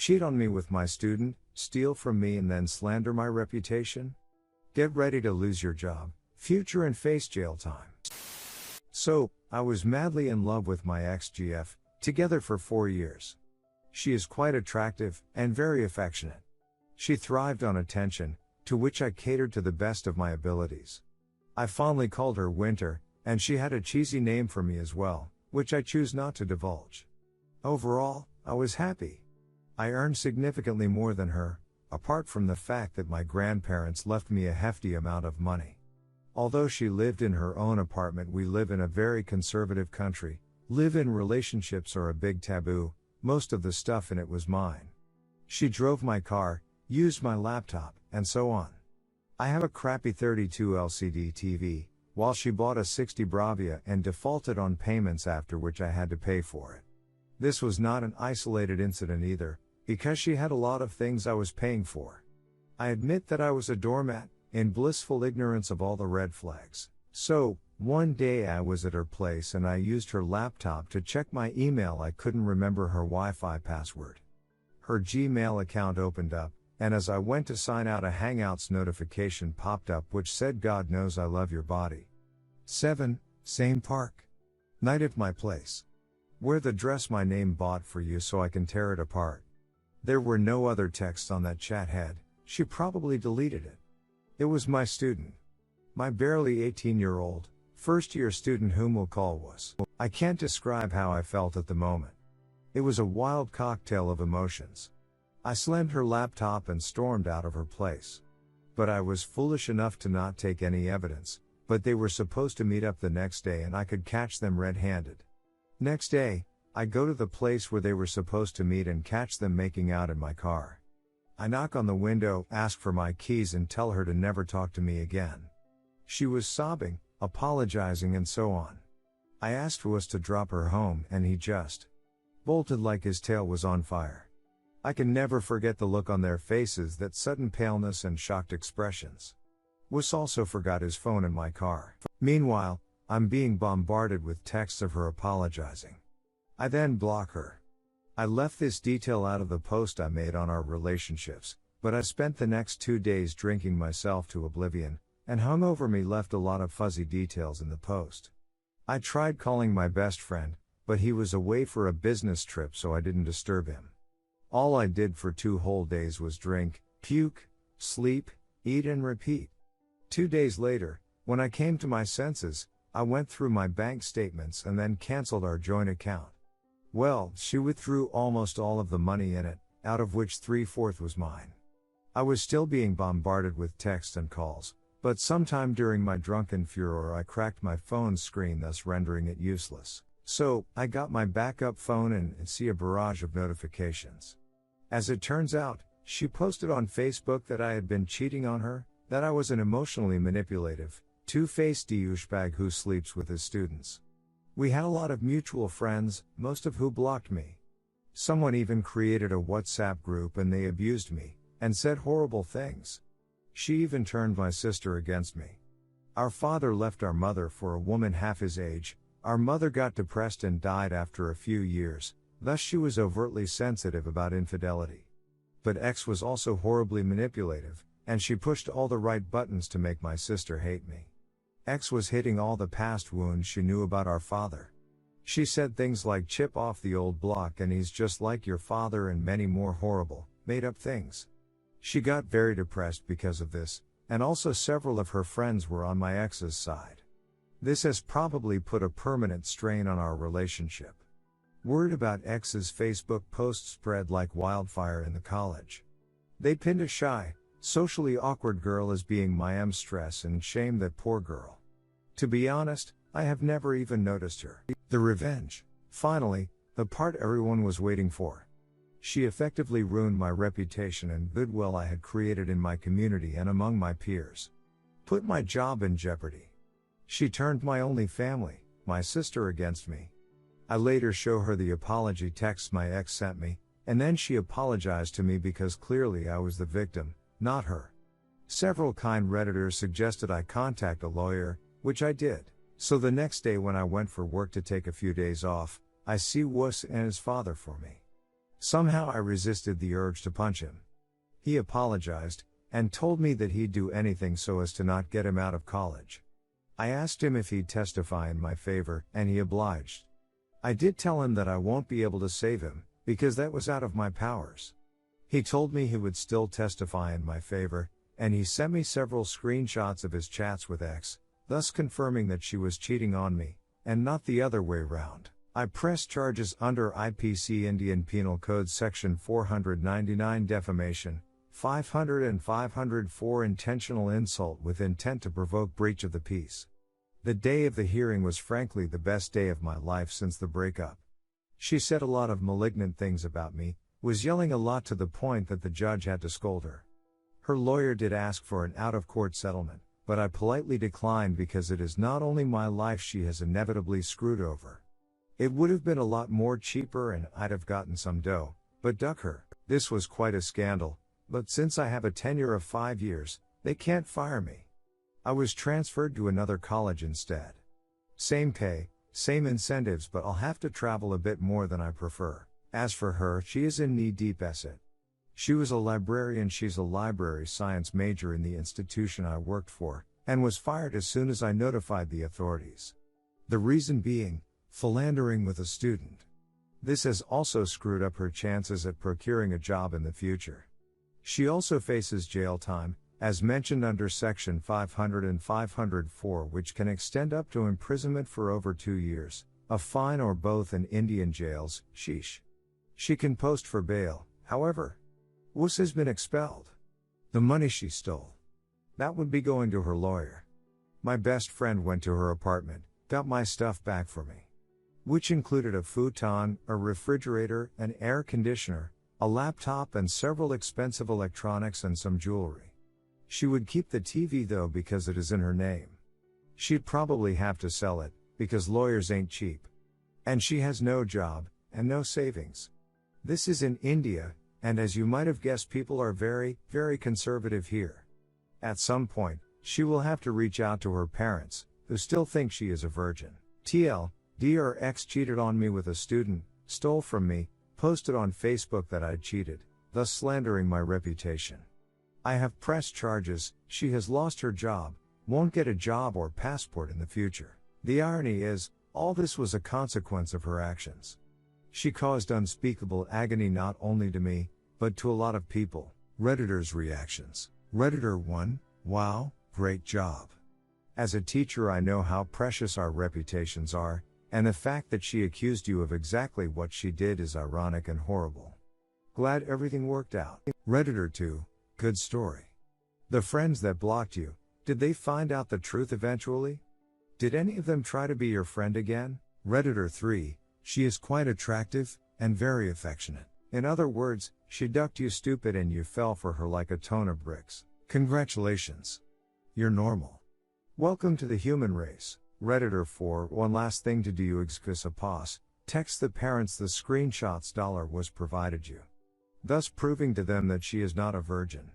Cheat on me with my student, steal from me and then slander my reputation? Get ready to lose your job, future and face jail time. So, I was madly in love with my ex-GF, together for 4 years. She is quite attractive, and very affectionate. She thrived on attention, to which I catered to the best of my abilities. I fondly called her Winter, and she had a cheesy name for me as well, which I choose not to divulge. Overall, I was happy. I earned significantly more than her, apart from the fact that my grandparents left me a hefty amount of money. Although she lived in her own apartment, we live in a very conservative country, live-in relationships are a big taboo, most of the stuff in it was mine. She drove my car, used my laptop, and so on. I have a crappy 32 LCD TV, while she bought a 60 Bravia and defaulted on payments, after which I had to pay for it. This was not an isolated incident either, because she had a lot of things I was paying for. I admit that I was a doormat, in blissful ignorance of all the red flags. So, one day I was at her place and I used her laptop to check my email. I couldn't remember her Wi-Fi password. Her Gmail account opened up, and as I went to sign out, a Hangouts notification popped up which said, "God knows I love your body. 7, same park. Night at my place. Wear the dress my name bought for you so I can tear it apart." There were no other texts on that chat head, she probably deleted it. It was my student. My barely 18-year-old, first-year student whom we'll call Was. I can't describe how I felt at the moment. It was a wild cocktail of emotions. I slammed her laptop and stormed out of her place. But I was foolish enough to not take any evidence, but they were supposed to meet up the next day and I could catch them red-handed. Next day, I go to the place where they were supposed to meet and catch them making out in my car. I knock on the window, ask for my keys and tell her to never talk to me again. She was sobbing, apologizing and so on. I asked Was to drop her home and he just bolted like his tail was on fire. I can never forget the look on their faces, that sudden paleness and shocked expressions. Was also forgot his phone in my car. Meanwhile, I'm being bombarded with texts of her apologizing. I then block her. I left this detail out of the post I made on our relationships, but I spent the next 2 days drinking myself to oblivion, and hung over me left a lot of fuzzy details in the post. I tried calling my best friend, but he was away for a business trip so I didn't disturb him. All I did for 2 whole days was drink, puke, sleep, eat and repeat. 2 days later, when I came to my senses, I went through my bank statements and then canceled our joint account. Well, she withdrew almost all of the money in it, out of which 3/4 was mine. I was still being bombarded with texts and calls, but sometime during my drunken furor I cracked my phone's screen, thus rendering it useless. So, I got my backup phone and see a barrage of notifications. As it turns out, she posted on Facebook that I had been cheating on her, that I was an emotionally manipulative, two-faced douchebag who sleeps with his students. We had a lot of mutual friends, most of who blocked me. Someone even created a WhatsApp group and they abused me, and said horrible things. She even turned my sister against me. Our father left our mother for a woman half his age. Our mother got depressed and died after a few years, thus she was overtly sensitive about infidelity. But X was also horribly manipulative, and she pushed all the right buttons to make my sister hate me. X was hitting all the past wounds she knew about our father. She said things like "chip off the old block" and "he's just like your father" and many more horrible, made-up things. She got very depressed because of this, and also several of her friends were on my ex's side. This has probably put a permanent strain on our relationship. Word about X's Facebook posts spread like wildfire in the college. They pinned a shy, socially awkward girl as being my stress and shame that poor girl. To be honest, I have never even noticed her. The revenge. Finally, the part everyone was waiting for. She effectively ruined my reputation and goodwill I had created in my community and among my peers. Put my job in jeopardy. She turned my only family, my sister, against me. I later show her the apology texts my ex sent me, and then she apologized to me because clearly I was the victim, not her. Several kind Redditors suggested I contact a lawyer, which I did. So the next day when I went for work to take a few days off, I see Wuss and his father for me. Somehow I resisted the urge to punch him. He apologized, and told me that he'd do anything so as to not get him out of college. I asked him if he'd testify in my favor, and he obliged. I did tell him that I won't be able to save him, because that was out of my powers. He told me he would still testify in my favor, and he sent me several screenshots of his chats with X, thus confirming that she was cheating on me, and not the other way round. I pressed charges under IPC Indian Penal Code Section 499 defamation, 500 and 504 intentional insult with intent to provoke breach of the peace. The day of the hearing was frankly the best day of my life since the breakup. She said a lot of malignant things about me, was yelling a lot to the point that the judge had to scold her. Her lawyer did ask for an out-of-court settlement, but I politely declined because it is not only my life she has inevitably screwed over. It would have been a lot more cheaper and I'd have gotten some dough, but duck her. This was quite a scandal, but since I have a tenure of 5 years, they can't fire me. I was transferred to another college instead. Same pay, same incentives, but I'll have to travel a bit more than I prefer. As for her, she is in knee-deep it. She was a librarian. She's a library science major in the institution I worked for, and was fired as soon as I notified the authorities. The reason being, philandering with a student. This has also screwed up her chances at procuring a job in the future. She also faces jail time, as mentioned under Section 500 and 504, which can extend up to imprisonment for over 2 years, a fine or both in Indian jails. Sheesh. She can post for bail, however. Wuss has been expelled. The money she stole, that would be going to her lawyer. My best friend went to her apartment, got my stuff back for me, which included a futon, a refrigerator, an air conditioner, a laptop and several expensive electronics and some jewelry. She would keep the TV though because it is in her name. She'd probably have to sell it, because lawyers ain't cheap. And she has no job, and no savings. This is in India, and as you might have guessed, people are very, very conservative here. At some point, she will have to reach out to her parents, who still think she is a virgin. TL, DRX cheated on me with a student, stole from me, posted on Facebook that I'd cheated, thus slandering my reputation. I have pressed charges. She has lost her job, won't get a job or passport in the future. The irony is, all this was a consequence of her actions. She caused unspeakable agony not only to me, but to a lot of people. Redditors' reactions. Redditor 1, wow, great job. As a teacher, I know how precious our reputations are, and the fact that she accused you of exactly what she did is ironic and horrible. Glad everything worked out. Redditor 2, good story. The friends that blocked you, did they find out the truth eventually? Did any of them try to be your friend again? Redditor 3, she is quite attractive, and very affectionate. In other words, she ducked you stupid and you fell for her like a ton of bricks. Congratulations. You're normal. Welcome to the human race. Redditor 4, one last thing to do, you excuse a pause. Text the parents the screenshots $was provided you, thus proving to them that she is not a virgin.